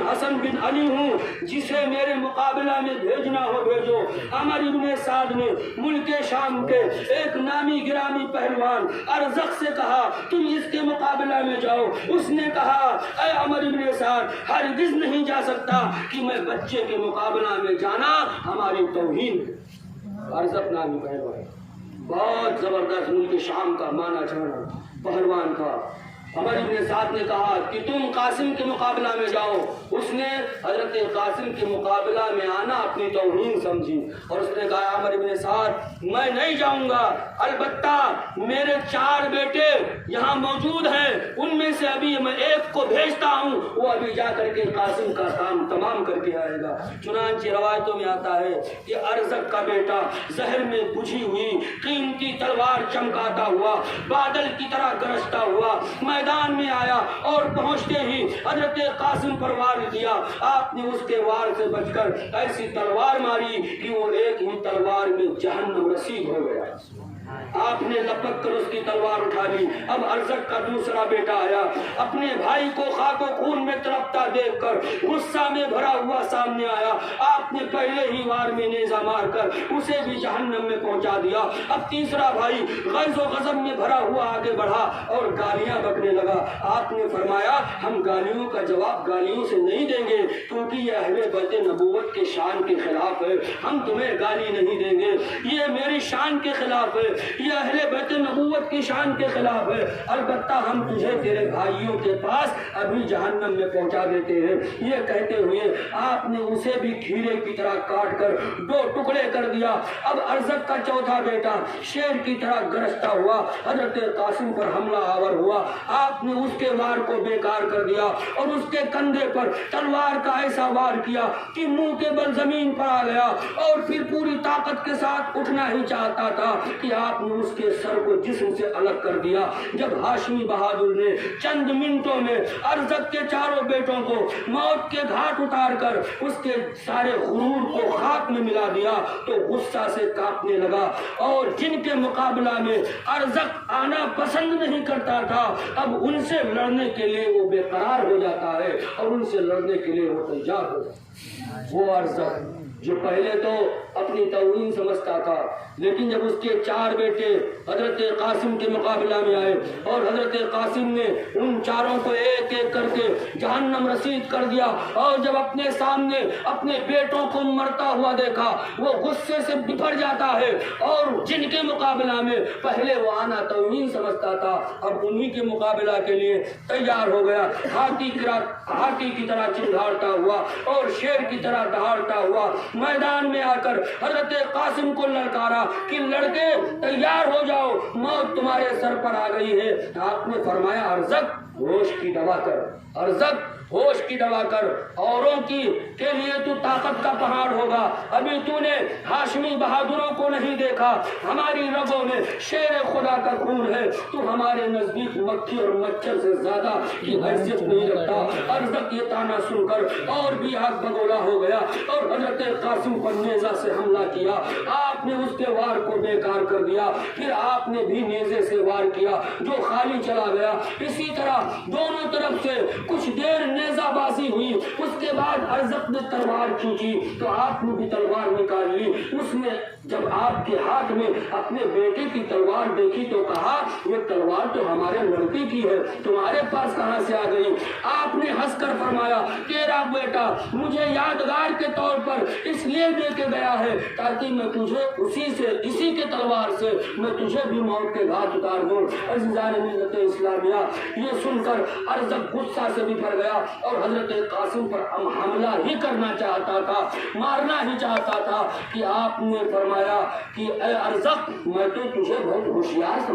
حسن بن علی ہوں، جسے میرے مقابلہ میں بھیجنا ہو بھیجو۔ عمر ابن سعد نے ملک شام کے ایک نامی گرامی پہلوان ارزق سے کہا تم اس کے مقابلہ میں جاؤ۔ اس نے کہا اے عمر ابن سعد، ہرگز نہیں جا سکتا کہ میں بچے کے مقابلہ میں جانا ہماری توہین ہے۔ ارزق نامی پہلوان بہت زبردست ملک شام کا مانا جانا پہلوان تھا۔ عمر ابن سعد نے کہا کہ تم قاسم کے مقابلہ میں جاؤ۔ اس نے حضرت قاسم کے مقابلہ میں آنا اپنی توہین سمجھی اور اس نے کہا عمر ابن سعد میں نہیں جاؤں گا، البتہ میرے 4 بیٹے یہاں موجود ہیں، ان میں سے ابھی میں ایک کو بھیجتا ہوں، وہ ابھی جا کر کے قاسم کا کام تمام کر کے آئے گا۔ چنانچہ روایتوں میں آتا ہے کہ ارزق کا بیٹا زہر میں بجھی ہوئی قیمتی تلوار چمکاتا ہوا بادل کی طرح گرجتا ہوا میدان میں آیا اور پہنچتے ہی حضرت قاسم پر وار کیا۔ آپ نے اس کے وار سے بچ کر ایسی تلوار ماری کہ وہ ایک ہی تلوار میں جہنم رسید ہو گیا۔ آپ نے لپک کر اس کی تلوار اٹھا لی۔ اب ارزق کا دوسرا بیٹا آیا، اپنے بھائی کو خاک و خون میں تڑپتا دیکھ کر غصہ میں بھرا ہوا سامنے آیا۔ آپ نے پہلے ہی وار میں نیزہ مار کر اسے بھی جہنم میں پہنچا دیا۔ اب تیسرا بھائی غیظ و غضب میں بھرا ہوا آگے بڑھا اور گالیاں بکنے لگا۔ آپ نے فرمایا ہم گالیوں کا جواب گالیوں سے نہیں دیں گے، کیونکہ یہ اہل بیت نبوت کے شان کے خلاف ہے، ہم تمہیں گالی نہیں دیں گے، یہ میری شان کے خلاف ہے، یہ اہل بیت نبوت کی شان کے خلاف ہے، البتہ ہم تجھے تیرے بھائیوں کے پاس ابھی جہنم میں پہنچا دیتے ہیں۔ یہ کہتے ہوئے آپ نے اسے بھی کھیرے کی طرح کاٹ کر 2 ٹکڑے کر دیا۔ اب ارزق کا چوتھا بیٹا شیر کی طرح گرجتا ہوا حضرت قاسم پر حملہ آور ہوا۔ آپ نے اس کے وار کو بیکار کر دیا اور اس کے کندھے پر تلوار کا ایسا وار کیا کہ منہ کے بل زمین پر آ گیا اور پھر پوری طاقت کے ساتھ اٹھنا ہی چاہتا تھا کہ آپ نے اس کے سر کو جسم سے الگ کر دیا۔ جب ہاشمی بہادر نے چند منٹوں میں ارزق کے 4 بیٹوں کو موت کے گھاٹ اتار کر اس کے سارے غرور کو خاک میں ملا دیا تو غصہ سے کانپنے لگا، اور جن کے مقابلہ میں ارزق آنا پسند نہیں کرتا تھا اب ان سے لڑنے کے لیے وہ بے قرار ہو جاتا ہے اور ان سے لڑنے کے لیے وہ تیار ہو جاتا ہے۔ وہ ارزق جو پہلے تو اپنی توہین سمجھتا تھا، لیکن جب اس کے 4 بیٹے حضرت قاسم کے مقابلہ میں آئے اور حضرت قاسم نے ان 4 کو ایک ایک کر کے جہنم رسید کر دیا اور جب اپنے سامنے اپنے بیٹوں کو مرتا ہوا دیکھا وہ غصے سے بھر جاتا ہے، اور جن کے مقابلہ میں پہلے وہ آنا توہین سمجھتا تھا اب انہی کے مقابلہ کے لیے تیار ہو گیا۔ ہاتھی کی طرح چنگھاڑتا ہوا اور شیر کی طرح دہاڑتا ہوا میدان میں آ کر حضرت قاسم کو للکارا کہ لڑکے تیار ہو جاؤ، موت تمہارے سر پر آ گئی ہے۔ آپ نے فرمایا ارزق ہوش کی دوا کر، ارزق ہوش کی دوا کر، اوروں کے لیے تو طاقت کا پہاڑ ہوگا، ابھی تو نے ہاشمی بہادروں کو نہیں دیکھا، ہماری رگوں میں شیر خدا کا خون ہے، تو ہمارے نزدیک مکھی اور مچھر سے زیادہ کی حیثیت نہیں رکھتا۔ ارزق یہ تانا سن کر اور بھی آگ بگولا ہو گیا اور حضرت قاسم پر نیزہ سے حملہ کیا۔ آپ نے اس کے وار کو بیکار کر دیا، پھر آپ نے بھی نیزے سے وار کیا جو خالی چلا گیا۔ اسی طرح دونوں طرف سے کچھ دیر نیزہ بازی ہوئی، اس کے بعد ارزق نے تلوار کھینچی تو آپ نے بھی تلوار نکال لی۔ اس نے جب آپ کے ہاتھ میں اپنے بیٹے کی تلوار دیکھی تو کہا یہ تلوار تو ہمارے لڑکے کی ہے، تمہارے پاس کہاں سے آ گئی؟ آپ نے ہنس کر فرمایا تیرا بیٹا مجھے یادگار کے طور پر اس لیے دے کے گیا ہے تاکہ میں تجھے اسی کے تلوار سے میں تجھے بھی موت کے گھاٹ اتار دوں۔ عزیزان ملت اسلامیہ، یہ سن کر ارزق غصہ سے بھی بھر گیا اور حضرت قاسم پر حملہ ہی کرنا چاہتا تھا، مارنا ہی چاہتا تھا کہ آپ نے فرمایا کہ اے ارزق میں تو تجھے بہت ہوشیار